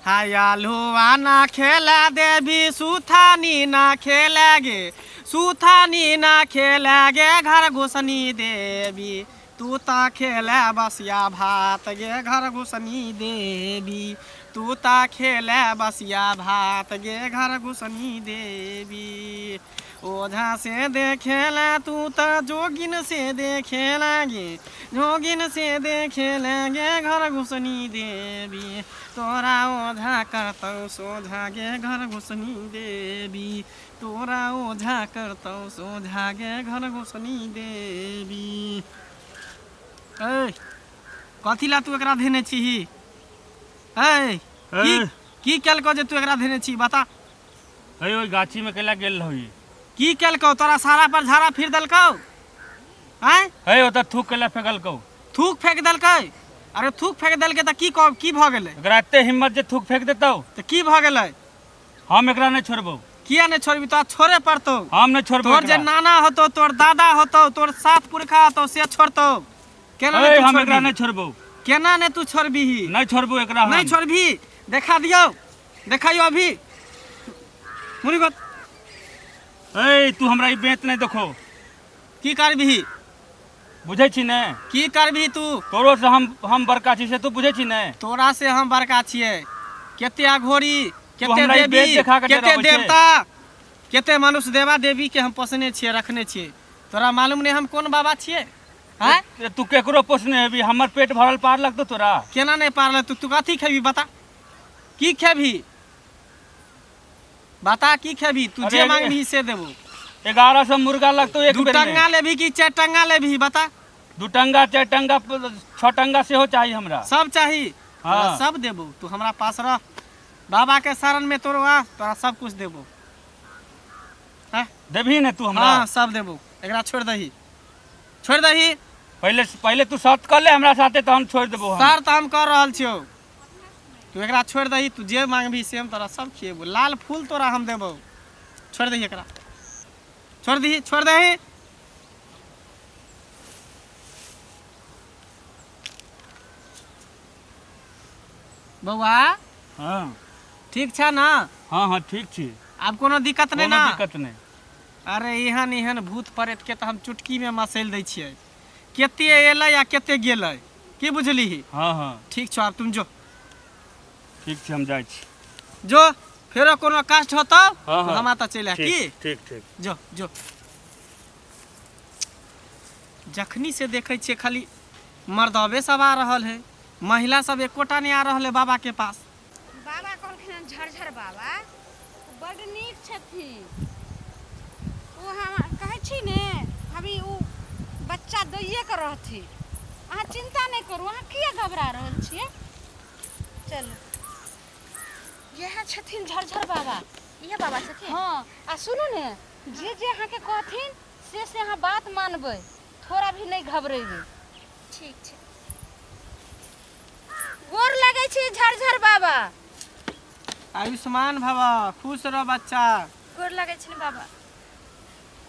हायालुआ ना खेला देवी सुथानी ना खेलेगे सुथानी ना खेलेगे घर घुसनी देवी तू ता खेले बसिया भात गे घर घुसनी देवी तू ता खेले बसिया भात गे घर घुसनी देवी ओझा से देखेला तू तो जोगिन से देखेला गे जोगिन से देखेला गे घर घुसनी देवी तोरा ओझा करतौ सोझा गे घर घुसनी देवी तोरा ओझा करतौ सोझा गे घर घुसनी देवी। ए कथी ला तू एकरा धेने छी? ए की केलको जे तू एकरा धेने छी बता? है ओई गाछी में केला गेल रही की केलको तोरा सारा पर झाड़ा फिर देलको? हैं है ओ त थूक केला फेकलको थूक फेंक देलकै? अरे थूक फेंक देलकै त की भ गेलै? एकरा एते हिम्मत जे थूक फेक देतौ त की भ गेलै? हम एकरा नहीं छोड़बौ। किया नहीं छोड़बी? तो छोड़े पड़तो। हम नहीं छोड़बौ। तोर जे नाना होतो तोर दादा होतो तोर सात पुरखा होतो से छोड़तो केना नहीं? हम एकरा नहीं छोड़बौ। केना ने तू छोड़बी? नहीं छोड़बौ एकरा हम। नहीं छोड़बी? देखा दियो देखाइयो अभी मुनिगत। ए तू हमरा ई बेत नहीं देखो की करबी? बुझे छी ने की करबी तू? तोरो से हम बड़का छी से तू बुझे छी ने? तोरा से हम बड़का छिए। केते अघोरी केते बेत देवी देखा के केते देवता केते मनुष्य देवा देवी के हम पोसने छिए रखने छिए। तोरा मालूम नहीं हम कौन बाबा छिए? हैं तू केकरो पोसने हेबी हमर पेट भरल पार लगतो तोरा? केना नहीं पारल? तू कथी खेबी बता? की खेबी बता? की खेबी? तू जे मांगबी से देबो। 1100 मुर्गा लगतो एक दू बेर में। टंगा लेबी कि चार टंगा लेबी बता? दू टंगा चार टंगा 6 टंगा से हो चाहिए हमरा। सब चाहिए? हाँ। सब देबो। तू हमरा पास रह बाबा के शरण में तोरो आ तोरा सब कुछ देबो। देबी ने तू हमरा? हाँ सब देबो। एकरा छोड़ दही छोड़ दही। पहले तू शर्त कर ले हमरा साथे तो हम छोड़ देबो। सर तो हम कर रहल छियो तू एकरा छोड़ दही। तू जे मांगबी से हम तोरा सब खिएबो। लाल फूल तोरा हम देबो। छोड़ दही एकरा छोड़ दही छोड़ दही। बउआ हाँ ठीक छ ना? हाँ हाँ ठीक छी। अब कोनो दिक्कत नहीं ना? दिक्कत नहीं। अरे एहन एहन भूत प्रेत के तो हम चुटकी में मसैल दै छियै। केते एलै या केते गेलै की बुझली? हाँ हाँ ठीक छौ। अब तुम जो। ठीक छी हम जाइ छी। जो फेरो कोनो कष्ट होतो हाँ, हाँ। हम आता चले की? ठीक ठीक जो जो। जखनी से देखे छे खाली मर्दवे सब आ रहल है महिला सब एकोटा नहीं आ रहल है बाबा के पास। बाबा कहलखिन झरझर बाबा बड़ नीक छथिन। ओ हम कहै छी ने अभी ओ बच्चा दैये के रहथिन। अहाँ चिंता नहीं करू। अहाँ किया घबरा रहल छियै? चलू यह छथिन झरझर बाबा। ये बाबा छथिन? हाँ। आ सुनू ने जे जे अहाँ के कहथिन से अहाँ बात मानबै। थोड़ा भी नहीं घबरेबै। ठीक छै। गोर लगे छी झरझर बाबा। आयुष्मान भव खुश रह बच्चा। गोर लगे छी बाबा।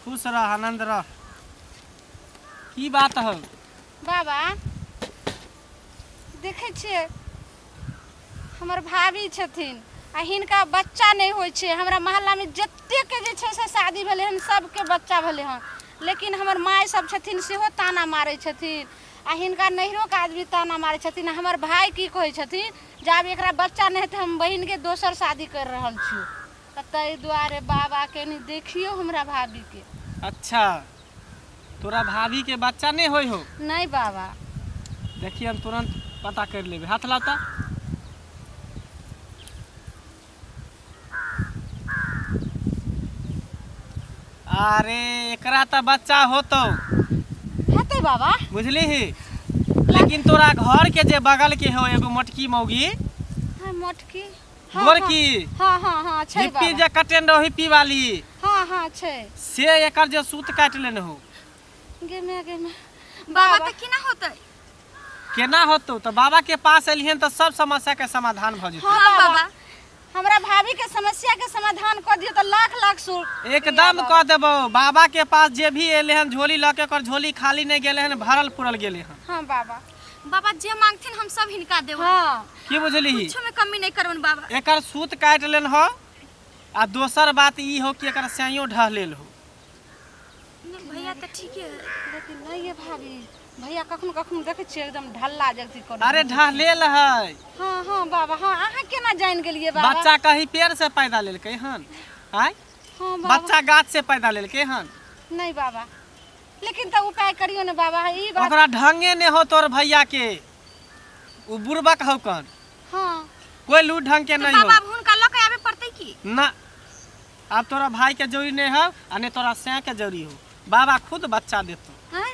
खुश रह आनंद रह। की बात हो बाबा? देखे छियै हमर भाभी छथिन आ हिनका बच्चा नहीं होइ छै। हमरा मोहल्ला में जत्ते के जे छै से शादी भेले हन सबके बच्चा भेले हन लेकिन हमर माय सब छथिन सेहो ताना मारे छथिन आ हिनका नहिरो के आदमी ताना मारे छथिन। हमर भाई की कहै छथिन जब एकरा बच्चा नहीं तो हम बहन के दोसर शादी कर रहल छी। तै दुआरे बाबा के नहीं देखियो हमरा भाभी के। अच्छा तोरा भाभी के बच्चा नहीं होई हो? नहीं बाबा। देखिए हम तुरंत पता कर लेबे। हाथ लाता। अरे एकरा त बच्चा होतो हेतै बाबा बुझली ही। लेकिन तोरा घर के जे बगल के हो एगो मोटकी मौगी हाँ मोटकी गोरकी हाँ हाँ हाँ छै हिप्पी जे कटेन रहो हिप्पी वाली हाँ हाँ छै से एकर जे सूत काट लेने हो गे में बाबा त केना होतै? केना होतो? तो बाबा के पास एलिहन तो सब समस्या के समाधान भ जेतै। हाँ बाबा हमरा भाभी के समस्या के समाधान कर दियो तो लाख लाख सु एकदम कह देबो। बाबा के पास जे भी एले हन झोली लके कर झोली खाली नहीं गेले हन भरल पुरल गेले हन। हाँ बाबा बाबा जे मांगथिन हम सब हिनका देब। हाँ की बुझली कुछ में कमी नहीं करबन बाबा। एकर सूत काट लेन हो आ दोसर बात ई हो कि एकर स्याइयो ढह लेल हो। भैया तो ठीक है लेकिन नहीं है भाभी, भैया कखनो कखनो देखे छियै एकदम ढल्ला जैसी कर। अरे ढह लेल है। हाँ हाँ बाबा, हाँ अहाँ केना जान गेलिए बाबा? बच्चा कहीं पेड़ से पैदा लेलकै हन, आय हाँ बाबा। बच्चा गाछ से पैदा लेलकै हन। नहीं बाबा, लेकिन तो उपाय करियो ना बाबा। ई बात ओकरा ढंगे ने हो तोर भैया के, उ बुड़बक हो कन, हाँ कोई लू ढंग के नहीं बाबा हो। अब हुनका लके आवे पड़तै की? ना अब तोरा भाई के जरूरी नहीं हो आ ने तोरा सै के जरूरी हो। बाबा खुद बच्चा देतो। हैं?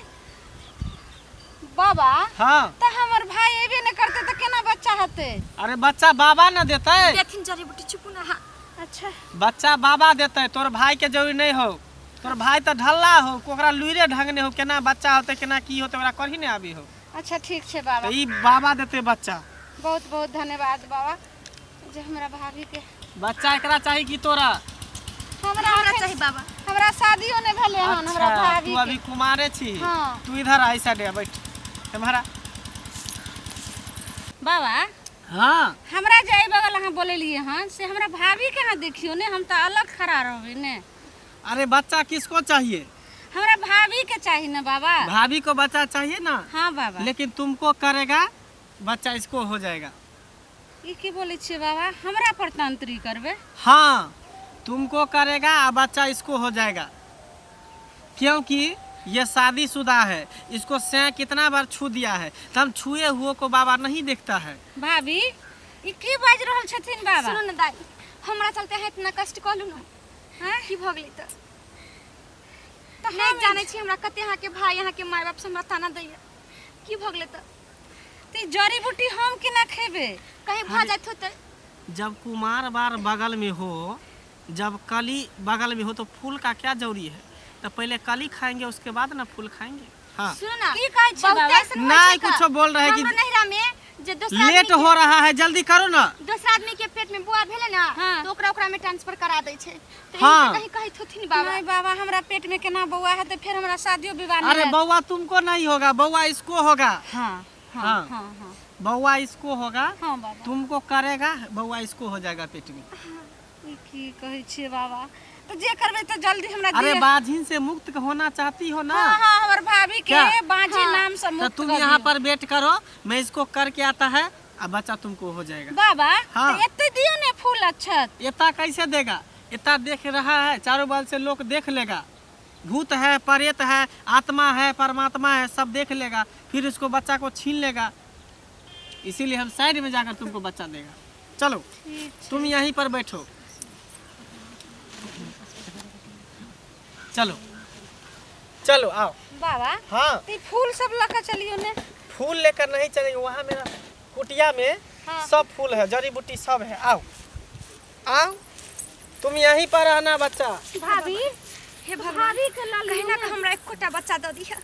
बाबा हाँ तो हमर भाई एबे न करते तो केना बच्चा हते? अरे बच्चा बाबा न देते, देथिन जड़ी बूटी चुपू ना। हाँ अच्छा बच्चा बाबा देते, तोर भाई के जरूरी नहीं हो। तोर भाई तो ढल्ला हो, ओकरा लुइरे ढंग ने हो, केना बच्चा होते केना की होते ओकरा करही ने आबी हो। अच्छा ठीक छे बाबा, तो ई बाबा देते बच्चा। बहुत बहुत धन्यवाद बाबा जे हमरा भाभी के। बच्चा एकरा चाहिए कि तोरा? हमरा हमरा चाहिए बाबा। हमरा शादियो ने भेले हन हमरा अच्छा भाभी तू अभी के। कुमारे छी। हाँ। तू इधर आई साइड बैठ तुम्हारा। बाबा हाँ हमरा जाई बगल अहाँ बोलेलिए हन से हमरा भाभी के ना देखियो ने, हम तो अलग खड़ा रहबे ने। अरे बच्चा किसको चाहिए? हमरा भाभी के चाहिए ना बाबा। भाभी को बच्चा चाहिए ना, हाँ बाबा। लेकिन तुमको करेगा बच्चा इसको हो जाएगा। ई की बोले छे बाबा? हमरा पर तंत्री करबे? हाँ तुमको करेगा और बच्चा इसको हो जाएगा, क्योंकि ये शादीशुदा है। इसको सै कितना बार छू दिया है, तो हम छुए हुए को बाबा नहीं देखता है। भाभी ई की बाज रहल छथिन बाबा? सुनो ना दादी, हमरा चलते है इतना कष्ट कहलू ना। हैं? की भ गेलै त? तो नहीं हम जाने छी हमरा कते यहाँ के भाई यहाँ के माय बाप से हमरा ताना दैया। की भ गेलै त? ती जड़ी बूटी हम के ना खेबे? कहीं भ जात होतै। जब कुमार बार बगल में हो, जब कली बगल में हो तो फूल का क्या जरूरी है? तो पहले कली खाएंगे उसके बाद ना फूल खाएंगे। हाँ सुनो ना, की कहै छी बहुत बाबा? ऐसन होइ नहीं छै कुछ त। बोल रहे कि हमरो नहिरा में जे दूसरा लेट हो रहा है, जल्दी करो ना। दूसरा आदमी के पेट में बुआ भेले ना, हाँ। तो ओकरा में ट्रांसफर करा दै छै। तो हाँ। कहीं कहीं थोथिन बाबा। नहीं बाबा, हमरा पेट में केना बौआ है तो फिर हमरा शादियों विवाह नहीं अरे हैत। बउआ तुमको नहीं होगा, बउआ इसको होगा। हाँ हाँ हाँ। हाँ हाँ बउआ इसको होगा, हाँ बाबा। तुमको करेगा, बउआ इसको हो जाएगा पेट में। ई की कहै छी बाबा? तो जे करबे तो जल्दी हमरा अरे दिए। बाझिन से मुक्त होना चाहती हो ना? हाँ हाँ हमर भाभी के क्या? बाजी हाँ। नाम से तो मुक्त तुम कर यहाँ दियो। पर वेट करो, मैं इसको करके आता है, अब बच्चा तुमको हो जाएगा। बाबा हाँ। तो एते दियो ने फूल अच्छत। इतना कैसे देगा? इतना देख रहा है, चारों बगल से लोग देख लेगा। भूत है, प्रेत है, आत्मा है, परमात्मा है, सब देख लेगा, फिर उसको बच्चा को छीन लेगा। इसीलिए हम साइड में जाकर तुमको बच्चा देगा। चलो तुम यहीं पर बैठो, चलो चलो आओ। बाबा हाँ ते फूल सब लका चलियो ने। फूल लेकर नहीं चलेंगे, वहाँ मेरा कुटिया में हाँ। सब फूल है, जड़ी बूटी सब है। आओ आओ, तुम यहीं पर रहना बच्चा। भाभी हे भगवान, भाभी के लाल कहीं ना हमरा एक कोटा बच्चा द दिया।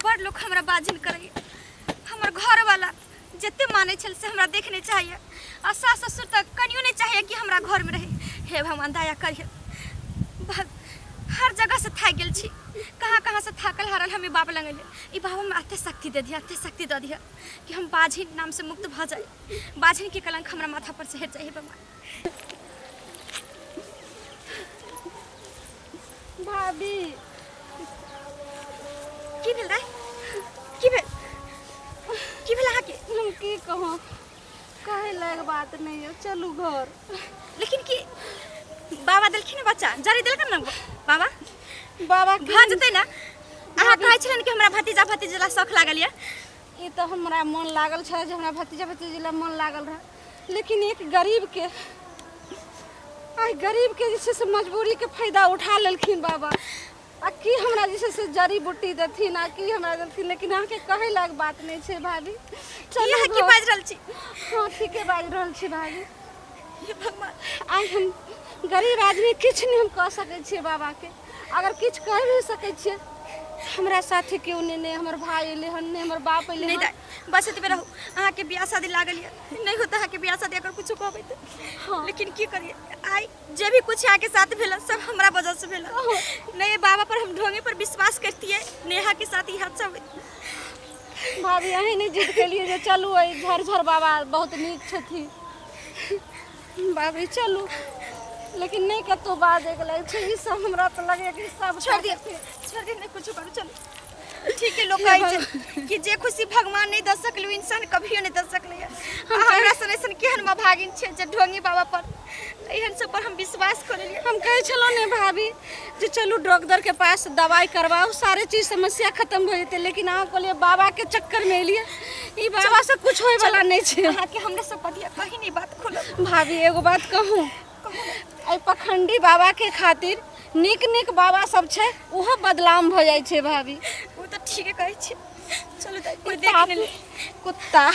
बड़ लोग हमरा बाजिन करैया। हमर घर वाला जते माने छल से हमरा देखने चाहिए, आ सास ससुर तक कनियो नहीं चाहिए कि हमरा घर में रहे। हे भगवान दया करिए। हर जगह से थाक गेल छी, कहाँ कहाँ से थाकल हारल हमें बाप लगेले। ई बाबा में अते शक्ति दे दिया, अते शक्ति दे दिया कि हम बाझिन नाम से मुक्त भ जाए। बाझिन के कलंक हमरा माथा पर से हट जाए। हे भगवान भाभी की भेल रे? की भेल? की भेल अहाँ के? हम की कहूँ, कहे लायक बात नहीं है, चलू घर। लेकिन की बाबा देलखिन बच्चा, जरी देलखिन ना बाबा? बाबा भऽ जेतै ना? अहाँ कहै छलन कि हमरा भतीजा भतीजा शौक लागल यऽ। ये तो हमरा मन लागल छे जे हमरा भतीजा भतीजी मन लागल रहा, लेकिन एक गरीब के जैसे से मजबूरी के फायदा उठा लेलखिन बाबा। आ की हमरा जैसे से जड़ी बूटी देथिन, आ की हमरा देथिन, लेकिन अहाँ के कहे लायक बात नहीं छे भाभी। की अहाँ की बाजि रहल छी? हाँ ठीके बाजि रहल छी भाभी। हे भगवान, आइ हम गरीब आदमी किछु नहीं हम कह सकै छियै बाबा के। अगर किछु कह भी सकै छियै, हमरा साथे केओ नहीं, हमर भाई एले हन, नहीं हमर बाप एले नहीं हन। दा बस एतबे रहू। अहाँ के बियाह शादी लागल यऽ, नहीं होता अहाँ के बियाह शादी अगर कुछ कहबै त। हाँ। लेकिन की करिए, आई जे भी कुछ अहाँ के साथ भेल सब हमरा वजह से भेल। नहीं बाबा पर हम ढोंगे पर विश्वास करतिए, नेहा के साथ ई हादसा होइत। भाभी अहीं नहीं जीत के लिए जे चलू आई झरझर बाबा बहुत नीक छथि भाभी चलू लेकिन नहीं कतो बात एक लगे छै ई सब हमरा तो लगे कि सब छोड़ दिए नहीं कुछ करू चलो ठीक है लोग कहै छै कि जे खुशी भगवान नहीं द सकलु इंसान कभियो नहीं द सकले हमरा सन ऐसन केहन में भागिन छै जे ढोंगी बाबा पर एहन सब पर हम विश्वास करलिए। हम कहे छलो ने भाभी जे चलू डॉक्टर के पास दवाई करवाओ सारे चीज समस्या खत्म हो जेते लेकिन अहाँ को लिए बाबा के चक्कर में लिए ई बाबा से कुछ होय वाला नहीं छै। अहाँ के हमरे सब पतिया कहीं नहीं बात खोलो। भाभी एगो बात कहूं आई पखंडी बाबा के खातिर नीक नीक बाबा सब छै ओहो बदलाम भ जाय छै भाभी। वो तो ठीक है कहै छै चलो कोई देख ले कुत्ता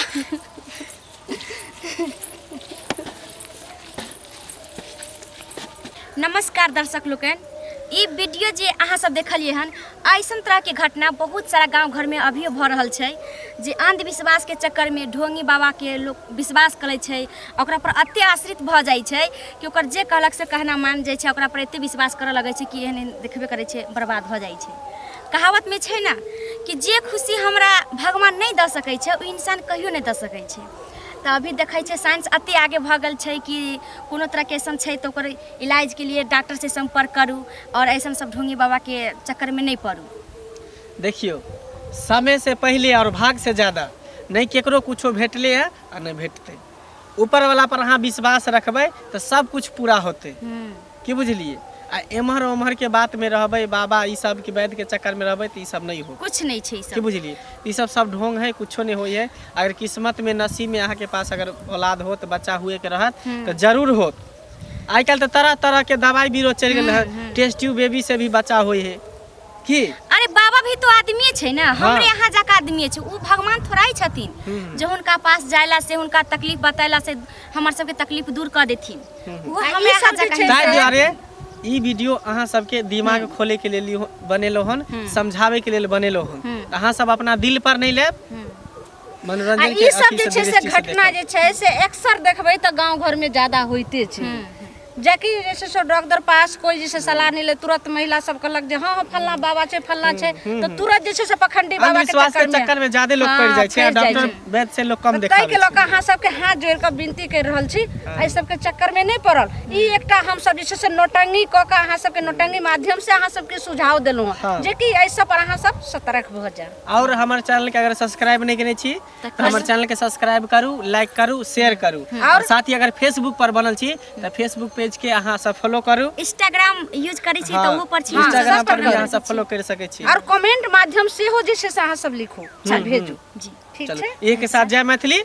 नमस्कार दर्शक लोगन ई वीडियो जे अहाँ सब देखलिए हन ऐसन तरह के घटना बहुत सारा गांव घर में अभियो भ रहल छै जे अंधविश्वास के चक्कर में ढोंगी बाबा के लोग विश्वास करे छै ओकरा पर अत्ते आश्रित भ जाय छै कि ओकर जे कहलक से कहना मान जाय छै ओकरा पर एते विश्वास करे लगे छै कि एहन देखबे करे छै बर्बाद भ जाय छै। कहावत में छै ना कि जे खुशी हमरा भगवान नहीं द सकै छै ओ इंसान कहियो नहीं द सकै छै। तो अभी देखै छै साइंस अति आगे भ गेल छै कि कोनो तरह के ऐसन छै तो ओकर इलाज के लिए डॉक्टर से संपर्क करू और ऐसन सब ढोंगी बाबा के चक्कर में नहीं पड़ू। देखियो समय से पहले और भाग से ज़्यादा नहीं केकरो कुछो भेटले है और नहीं भेटते। ऊपर वाला पर अहाँ विश्वास रखबै तो सब कुछ पूरा होते की बुझलिए। आ एम्हर ओम्हर के बात में रहबै बाबा ई सब के वैद्य के चक्कर में रहबै तो ई सब नहीं हो कुछ नहीं छै ई की सब बुझलिए। ई सब ढोंग है कुछो नहीं होई है। अगर किस्मत में नसीब में अहाँ के पास अगर औलाद हो तो बच्चा हुए के रहत तो जरूर होत। आई कल तो तरह तरह के दवाई बीरो चल गेल है टेस्ट ट्यूब बेबी से भी बच्चा होई है की। अरे बाबा भी तो आदमी छै ना हमरे यहाँ जाका आदमी छै उ भगवान थोड़ा ही छथिन जो उनका पास जायला से उनका तकलीफ बतायला से हमर सब के तकलीफ दूर कर देथिन वो हमरे यहाँ जाका ताहि दुआरे ई वीडियो अहाँ सबके दिमाग खोले के लिए बनेलो हन समझावे के लिए बनेलो हन। अहाँ सब अपना दिल पर नहीं लेब मनोरंजन के ई सब जे छै से घटना जे छै से अक्सर देखबै त गांव घर में ज्यादा होइते छै जबकि जैसे सो डॉक्टर पास कोई जैसे सलाह नहीं ले तुरंत महिला सब कहलक जे हां फलना बाबा छै फलना छै तो तुरंत जैसे से पखंडी बाबा के चक्कर में ज्यादा लोग पड़ जाय छै डॉक्टर वैद्य से लोग कम देखाबै छै। के लोग अहाँ सब के हाथ जोड़ के विनती कर रहल छी एहि सब के चक्कर में नहीं पड़ल। ई एकटा हम सब जैसे से नोटंगी क के अहाँ सब के नोटंगी माध्यम से अहाँ सब के सुझाव देलु जे कि एहि सब पर अहाँ सब सतर्क भ जाओ। और हमारे चैनल के अगर सब्सक्राइब नहीं केने छी तो हमारे चैनल के सब्सक्राइब करू लाइक करू शेयर करू और साथ ही अगर फेसबुक पर बनल छी तो फेसबुक पेज के अहाँ सब फॉलो करू इंस्टाग्राम यूज करै छी तो वो पर छी इंस्टाग्राम पर भी अहाँ सब फॉलो कर सकै छी और कमेंट माध्यम से हो जैसे से अहाँ सब लिखो भेजू जी ठीक चलो छै। एक के साथ जय मैथिली।